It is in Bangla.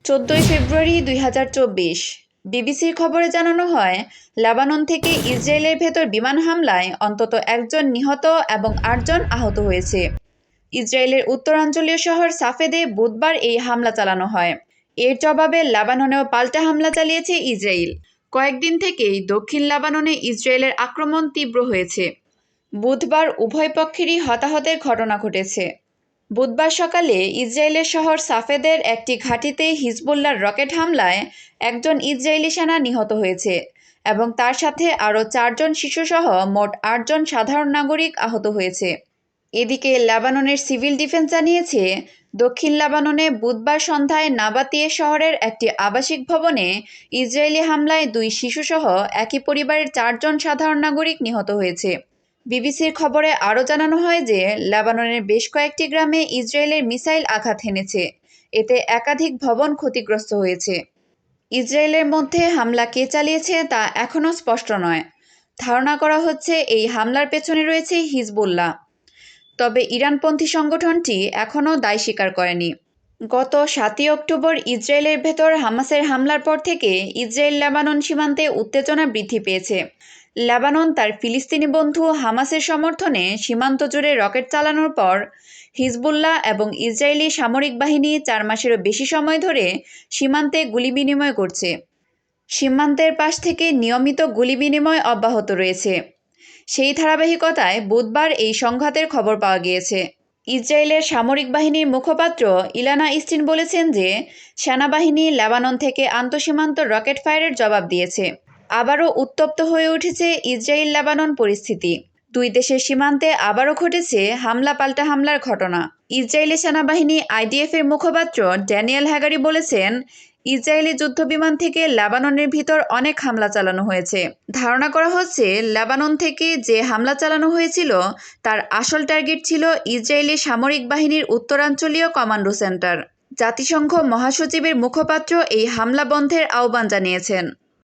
14 ফেব্রুয়ারি 2024 বিবিসির খবরে জানানো হয়, লেবানন থেকে ইসরায়েলের ভেতর বিমান হামলায় অন্তত একজন নিহত এবং 8 জন আহত হয়েছে। ইসরায়েলের উত্তরাঞ্চলীয় শহর সাফেদে বুধবার এই হামলা চালানো হয়। এর জবাবে লেবাননেও পাল্টা হামলা চালিয়েছে ইসরায়েল। কয়েকদিন থেকেই দক্ষিণ লেবাননে ইসরায়েলের আক্রমণ তীব্র হয়েছে। বুধবার উভয় পক্ষেরই হতাহতের ঘটনা ঘটেছে। বুধবার সকালে ইসরায়েলের শহর সাফেদের একটি ঘাঁটিতে হিজবুল্লাহর রকেট হামলায় একজন ইসরায়েলি সেনা নিহত হয়েছে এবং তার সাথে আরও 4 জন শিশুসহ মোট 8 জন সাধারণ নাগরিক আহত হয়েছে। এদিকে লেবাননের সিভিল ডিফেন্স জানিয়েছে, দক্ষিণ লেবাননে বুধবার সন্ধ্যায় নাবাতিয়ে শহরের একটি আবাসিক ভবনে ইসরায়েলি হামলায় 2 শিশুসহ একই পরিবারের 4 জন সাধারণ নাগরিক নিহত হয়েছে। বিবিসির খবরে আরও জানানো হয় যে লেবাননের বেশ কয়েকটি গ্রামে ইসরায়েলের মিসাইল আঘাত হেনেছে। এতে একাধিক ভবন ক্ষতিগ্রস্ত হয়েছে। ইসরায়েলের মধ্যে হামলা কে চালিয়েছে তা এখনও স্পষ্ট নয়। ধারণা করা হচ্ছে এই হামলার পেছনে রয়েছে হিজবুল্লাহ। তবে ইরানপন্থী সংগঠনটি এখনও দায় স্বীকার করেনি। গত 7 অক্টোবর ইসরায়েলের ভেতর হামাসের হামলার পর থেকে ইসরায়েল লেবানন সীমান্তে উত্তেজনা বৃদ্ধি পেয়েছে। লেবানন তার ফিলিস্তিনি বন্ধু হামাসের সমর্থনে সীমান্ত জুড়ে রকেট চালানোর পর হিজবুল্লাহ এবং ইসরায়েলি সামরিক বাহিনী 4 মাসেরও বেশি সময় ধরে সীমান্তে গুলি বিনিময় করছে। সীমান্তের পাশ থেকে নিয়মিত গুলি বিনিময় অব্যাহত রয়েছে। সেই ধারাবাহিকতায় বুধবার এই সংঘাতের খবর পাওয়া গিয়েছে। ইসরায়েলের সামরিক বাহিনীর মুখপাত্র ইলানা ইস্টিন বলেছেন যে সেনাবাহিনী লেবানন থেকে আন্তঃসীমান্ত রকেট ফায়ারের জবাব দিয়েছে। আবারও উত্তপ্ত হয়ে উঠেছে ইসরায়েল লেবানন পরিস্থিতি। দুই দেশের সীমান্তে আবারও ঘটেছে হামলা পাল্টা হামলার ঘটনা। ইসরায়েলি সেনাবাহিনী আইডিএফ-এর মুখপাত্র ড্যানিয়েল হ্যাগারি বলেছেন, ইসরায়েলি যুদ্ধবিমান থেকে লেবাননের ভিতর অনেক হামলা চালানো হয়েছে। ধারণা করা হচ্ছে লেবানন থেকে যে হামলা চালানো হয়েছিল তার আসল টার্গেট ছিল ইসরায়েলি সামরিক বাহিনীর উত্তরাঞ্চলীয় কমান্ডো সেন্টার। জাতিসংঘ মহাসচিবের মুখপাত্র এই হামলা বন্ধের আহ্বান জানিয়েছেন।